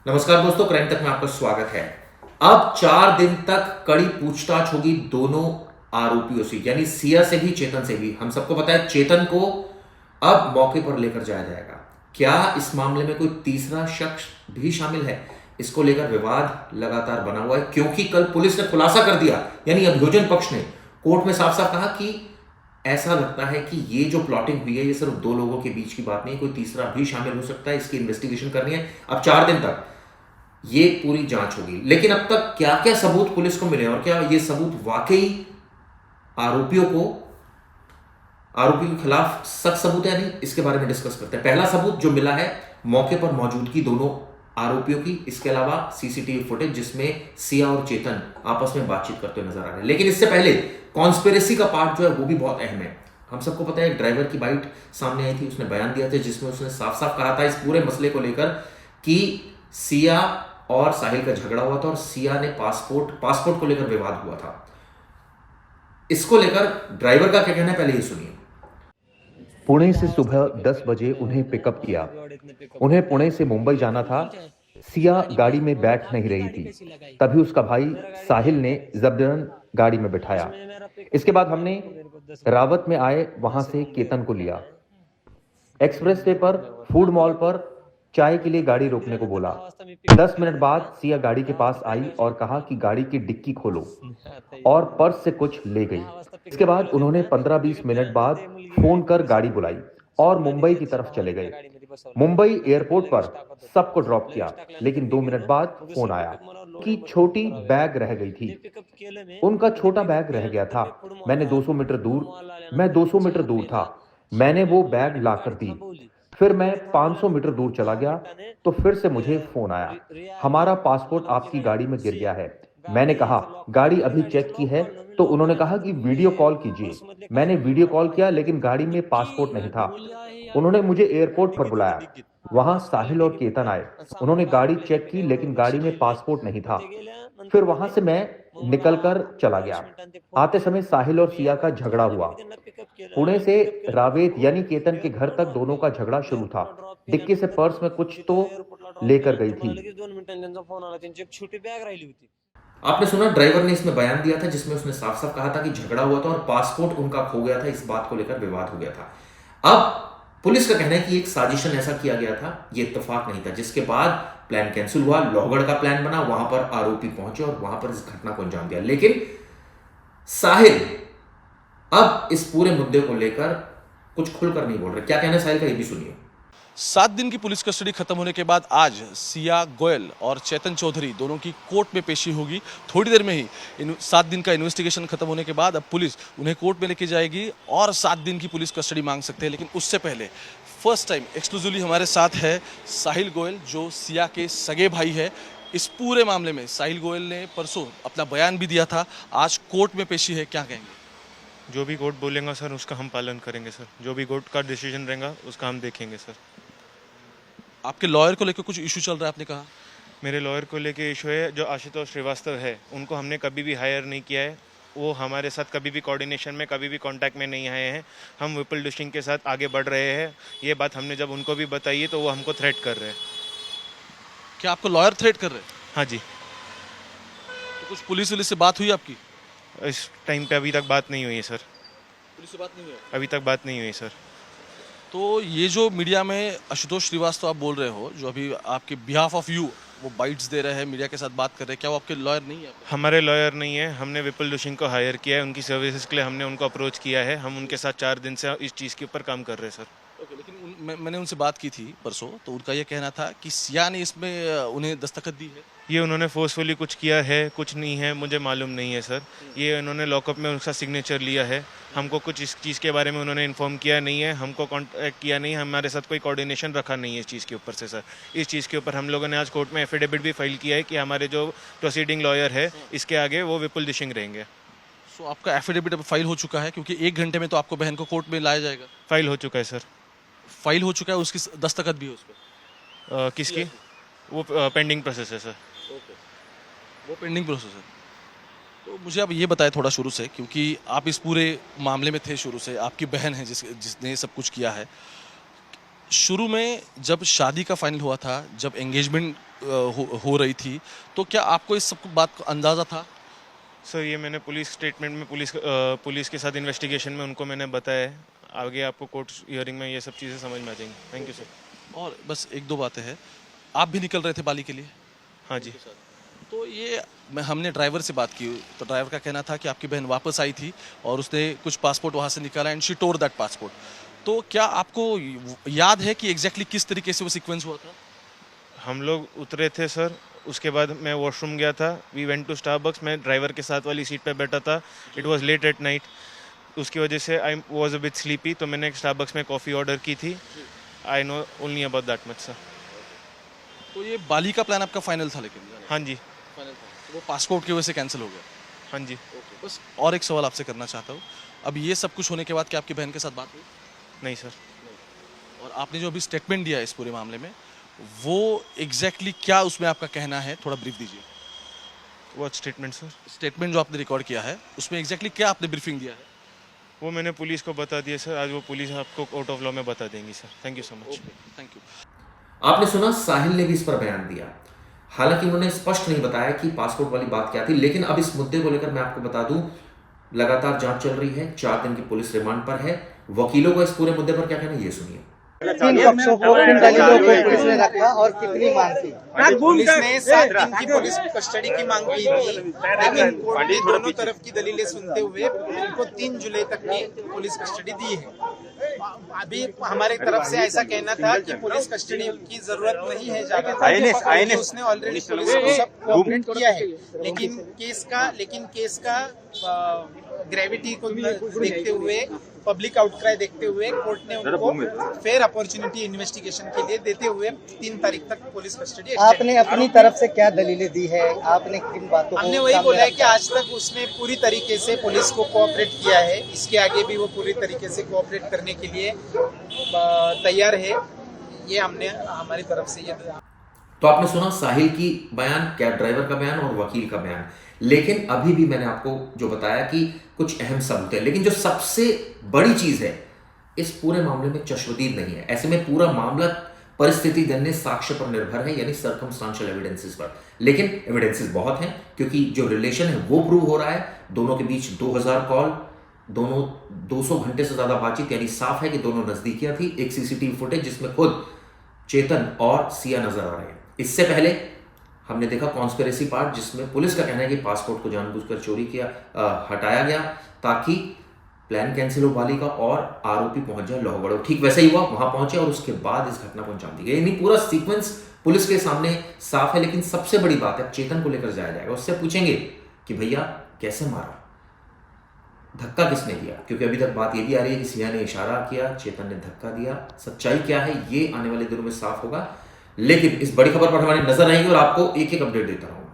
नमस्कार दोस्तों, क्राइम तक में आपका स्वागत है। अब 4 दिन तक कड़ी पूछताछ होगी दोनों आरोपियों से, यानी सिया से भी चेतन से भी। हम सबको पता है चेतन को अब मौके पर लेकर जाया जाएगा। क्या इस मामले में कोई तीसरा शख्स भी शामिल है? इसको लेकर विवाद लगातार बना हुआ है, क्योंकि कल पुलिस ने खुलासा कर दिया, यानी अभियोजन पक्ष ने कोर्ट में साफ साफ कहा कि ऐसा लगता है कि ये जो प्लॉटिंग हुई है ये सिर्फ 2 लोगों के बीच की बात नहीं, कोई तीसरा भी शामिल हो सकता है। इसकी इन्वेस्टिगेशन करनी है। अब 4 दिन तक ये पूरी जांच होगी, लेकिन अब तक क्या क्या सबूत पुलिस को मिले और क्या ये सबूत वाकई आरोपियों के खिलाफ सख्त सबूत है या नहीं, इसके बारे में डिस्कस करते हैं। पहला सबूत जो मिला है, मौके पर मौजूदगी दोनों आरोपियों की, इसके अलावा सीसीटीवी फुटेज जिसमें सिया और चेतन आपस में बातचीत करते हुए नजर आ रहे हैं। लेकिन इससे पहले कॉन्स्पिरेसी का पार्ट जो है वो भी बहुत अहम है। हम सबको पता है एक ड्राइवर की बाइट सामने आई थी, उसने बयान दिया था जिसमें उसने साफ साफ कहा था इस पूरे मसले को लेकर कि सिया और साहिल का झगड़ा हुआ था और सिया ने पासपोर्ट को लेकर विवाद हुआ था। इसको लेकर ड्राइवर का क्या कहना है, पहले ये सुनिए। पुणे से सुबह 10 बजे उन्हें पिकअप किया। उन्हें पुणे से मुंबई जाना था। सिया गाड़ी में बैठ नहीं रही थी। तभी उसका भाई साहिल ने जबरन गाड़ी में बिठाया। इसके बाद हमने रावत में आए वहां से केतन को लिया। एक्सप्रेस वे पर फूड मॉल पर चाय के लिए गाड़ी रोकने को बोला। 10 मिनट बाद सिया गाड़ी के पास आई और कहा कि गाड़ी की डिक्की खोलो, और पर्स से कुछ ले गई। इसके बाद उन्होंने 15-20 मिनट बाद फोन कर गाड़ी बुलाई और मुंबई की तरफ चले गए। मुंबई एयरपोर्ट पर सबको ड्रॉप किया, लेकिन 2 मिनट बाद फोन आया कि छोटी बैग रह गई थी। उनका छोटा बैग रह गया था। मैं 200 मीटर दूर था। मैंने वो बैग लाकर दी। फिर मैं 500 मीटर दूर चला गया तो फिर से मुझे फोन आया, हमारा पासपोर्ट आपकी गाड़ी में गिर गया है। मैंने कहा गाड़ी अभी चेक की है, तो उन्होंने कहा कि वीडियो कॉल कीजिए। मैंने वीडियो कॉल किया, लेकिन गाड़ी में पासपोर्ट नहीं था। उन्होंने मुझे एयरपोर्ट पर बुलाया। वहां साहिल और केतन आए। उन्होंने गाड़ी चेक की, लेकिन गाड़ी में पासपोर्ट नहीं था। फिर वहां से मैं निकलकर चला गया। आते समय साहिल और सिया का झगड़ा हुआ। पुणे से रावेत यानी केतन के घर तक दोनों का झगड़ा शुरू था। डिक्की से पर्स में कुछ तो लेकर गई थी। आपने सुना, ड्राइवर ने इसमें बयान दिया था जिसमें उसने साफ साफ कहा था कि झगड़ा हुआ था और पासपोर्ट उनका खो गया था। इस बात को लेकर विवाद हो गया था। अब पुलिस का कहना है कि एक साजिशन ऐसा किया गया था, ये इत्तेफाक नहीं था, जिसके बाद प्लान कैंसिल हुआ, लोहगढ़ का प्लान बना, वहां पर आरोपी पहुंचे और वहां पर इस घटना को अंजाम दिया। लेकिन साहिल अब इस पूरे मुद्दे को लेकर कुछ खुलकर नहीं बोल रहे। क्या कहना है साहिल का, ये भी सुनिए। 7 दिन की पुलिस कस्टडी खत्म होने के बाद आज सिया गोयल और चेतन चौधरी दोनों की कोर्ट में पेशी होगी। थोड़ी देर में ही 7 दिन का इन्वेस्टिगेशन खत्म होने के बाद अब पुलिस उन्हें कोर्ट में लेके जाएगी और 7 दिन की पुलिस कस्टडी मांग सकते हैं। लेकिन उससे पहले फर्स्ट टाइम एक्सक्लूसिवली हमारे साथ है साहिल गोयल, जो सिया के सगे भाई है। इस पूरे मामले में साहिल गोयल ने परसों अपना बयान भी दिया था, आज कोर्ट में पेशी है। क्या कहेंगे? जो भी कोर्ट बोलेगा सर उसका हम पालन करेंगे सर। जो भी कोर्ट का डिसीजन रहेगा उसका हम देखेंगे सर। आपके लॉयर को लेकर कुछ इशू चल रहा है, आपने कहा। मेरे लॉयर को लेके इशू है, जो आशुतोष श्रीवास्तव है उनको हमने कभी भी हायर नहीं किया है। वो हमारे साथ कभी भी कोऑर्डिनेशन में, कभी भी कांटेक्ट में नहीं आए हैं। हम विपुल डिशिंग के साथ आगे बढ़ रहे हैं। ये बात हमने जब उनको भी बताई है तो वो हमको थ्रेट कर रहे हैं। क्या आपको लॉयर थ्रेट कर रहे हैं? हाँ जी। तो कुछ पुलिस वुलिस से बात हुई आपकी? इस टाइम पे अभी तक बात नहीं हुई है सर। पुलिस से बात नहीं हुई है? अभी तक बात नहीं हुई सर। तो ये जो मीडिया में आशुतोष श्रीवास्तव आप बोल रहे हो, जो अभी आपके बिहाफ ऑफ यू वो बाइट्स दे रहे हैं, मीडिया के साथ बात कर रहे हैं, क्या वो आपके लॉयर नहीं है? हमारे लॉयर नहीं है। हमने विपुल डिशिंग को हायर किया है, उनकी सर्विसेज के लिए हमने उनको अप्रोच किया है। हम उनके साथ 4 दिन से इस चीज़ के ऊपर काम कर रहे हैं सर। ओके, लेकिन मैंने उनसे बात की थी परसों, तो उनका ये कहना था कि सिया ने इसमें उन्हें दस्तखत दी है। ये उन्होंने फोर्सफुली कुछ किया है, कुछ नहीं है, मुझे मालूम नहीं है सर। ये उन्होंने लॉकअप में उसका सिग्नेचर लिया है। हमको कुछ इस चीज़ के बारे में उन्होंने इन्फॉर्म किया नहीं है, हमको कांटेक्ट किया नहीं, हमारे साथ कोई कोऑर्डिनेशन रखा नहीं है इस चीज़ के ऊपर से सर। इस चीज़ के ऊपर हम लोगों ने आज कोर्ट में एफिडेविट भी फाइल किया है कि हमारे जो प्रोसीडिंग लॉयर है इसके आगे वो विपुल डिशिंग रहेंगे। सो आपका एफिडेविट अब फाइल हो चुका है, क्योंकि 1 घंटे में तो आपको बहन को कोर्ट में लाया जाएगा। फाइल हो चुका है सर। फाइल हो चुका है, उसकी दस्तखत भी है उस पर? किसकी? वो पेंडिंग प्रोसेस है सर। ओके, वो पेंडिंग प्रोसेस है। तो मुझे आप ये बताएं थोड़ा शुरू से, क्योंकि आप इस पूरे मामले में थे शुरू से, आपकी बहन है जिसने सब कुछ किया है। शुरू में जब शादी का फाइनल हुआ था, जब एंगेजमेंट हो रही थी, तो क्या आपको इस सब बात का अंदाज़ा था? सर ये मैंने पुलिस स्टेटमेंट में पुलिस के साथ इन्वेस्टिगेशन में उनको मैंने बताया है। आगे आपको कोर्ट हियरिंग में ये सब चीज़ें समझ में आ जाएंगी। Thank you sir. और बस एक दो बातें हैं, आप भी निकल रहे थे बाली के लिए, हाँ जी। तो ये हमने ड्राइवर से बात की, तो ड्राइवर का कहना था कि आपकी बहन वापस आई थी और उसने कुछ पासपोर्ट वहाँ से निकाला and she tore that passport. तो क्या आपको याद है कि एग्जैक्टली किस तरीके से वो सीक्वेंस हुआ था? हम लोग उतरे थे सर, उसके बाद मैं वॉशरूम गया था। वी वेंट टू स्टारबक्स, मैं ड्राइवर के साथ वाली सीट पे बैठा था। It was late at night, उसकी वजह से I was a bit sleepy, तो मैंने स्टारबक्स में कॉफ़ी ऑर्डर की थी। I know only about that much sir. तो ये बाली का प्लान आपका फाइनल था लेकिन? हाँ जी। फाइनल था, वो पासपोर्ट की वजह से कैंसिल हो गया? हाँ जी। बस और एक सवाल आपसे करना चाहता हूँ, अब ये सब कुछ होने के बाद क्या आपकी बहन के साथ बात हुई? नहीं सर। और आपने जो अभी स्टेटमेंट दिया है इस पूरे मामले में, वो एग्जैक्टली क्या उसमें आपका कहना है, थोड़ा ब्रीफ दीजिए। What statement sir? स्टेटमेंट जो आपने रिकॉर्ड किया है उसमें एग्जैक्टली क्या आपने ब्रीफिंग दिया है? वो मैंने पुलिस को बता दिया सर। आज वो पुलिस आपको कोर्ट ऑफ लॉ में बता देंगी sir. Thank you so much. Thank you. आपने सुना, साहिल ने भी इस पर बयान दिया। हालांकि उन्होंने स्पष्ट नहीं बताया कि पासपोर्ट वाली बात क्या थी, लेकिन अब इस मुद्दे को लेकर मैं आपको बता दूं, लगातार जांच चल रही है, 4 दिन की पुलिस रिमांड पर है। वकीलों को इस पूरे मुद्दे पर क्या कहना है, ये सुनिए। किन पक्षों को, किन दलीलों को पुलिस ने रखा और कितनी मांग की? पुलिस ने 7 दिन की पुलिस कस्टडी की मांग की थी, लेकिन कोर्ट ने दोनों तरफ की दलीलें सुनते हुए उनको 3 जुलाई तक की पुलिस कस्टडी दी है। अभी हमारे तरफ से ऐसा कहना था कि पुलिस कस्टडी की जरूरत नहीं है ज्यादा, क्योंकि उसने ऑलरेडी पुलिस को सब कोऑपरेट किया है। लेकिन केस का ग्रेविटी को देखते हुए, पब्लिक आउटक्राई देखते हुए कोर्ट ने उनको फेयर अपॉर्चुनिटी इन्वेस्टिगेशन के लिए देते हुए 3 तारीख तक पुलिस कस्टडी। आपने अपनी तरफ से क्या दलीलें दी है? आपने किन बातों को? हमने वही बोला है कि आज तक उसने पूरी तरीके से पुलिस को कोऑपरेट किया है, इसके आगे भी वो पूरी तरीके से कोऑपरेट करने के लिए तैयार है। ये हमने हमारी तरफ से ये। तो आपने सुना साहिल की बयान, कैब ड्राइवर का बयान और वकील का बयान। लेकिन अभी भी मैंने आपको जो बताया कि कुछ अहम सबूत है, लेकिन जो सबसे बड़ी चीज है इस पूरे मामले में चश्मदीद नहीं है। ऐसे में पूरा मामला परिस्थिति जन्य साक्ष्य पर निर्भर है, यानी सर्कमस्टांशियल एविडेंसेस पर। लेकिन एविडेंसेस बहुत हैं, क्योंकि जो रिलेशन है वो प्रूव हो रहा है। दोनों के बीच 2000 कॉल, दोनों 200 घंटे से ज्यादा बातचीत, यानी साफ है कि दोनों नजदीकियां थी। एक सीसीटीवी फुटेज जिसमें खुद चेतन और सिया नजर आ रहे हैं। इससे पहले हमने देखा कॉन्स्पिरेसी पार्ट, जिसमें पुलिस का कहना है कि पासपोर्ट को जानबूझकर चोरी किया, हटाया गया ताकि प्लान कैंसिल हो बाली का और आरोपी पहुंच जाए लोहगढ़। ठीक वैसा ही हुआ, वहां पहुंचे और उसके बाद इस घटना को अंजाम दी गई। यानी पूरा सीक्वेंस पुलिस के सामने साफ है। लेकिन सबसे बड़ी बात है, चेतन को लेकर जाया जाएगा, उससे पूछेंगे कि भैया कैसे मारा, धक्का किसने दिया, क्योंकि अभी तक बात ये भी आ रही है कि सिया ने इशारा किया, चेतन ने धक्का दिया। सच्चाई क्या है ये आने वाले दिनों में साफ होगा। लेकिन इस बड़ी खबर पर हमारी नजर आएगी और आपको एक एक अपडेट देता रहूंगा।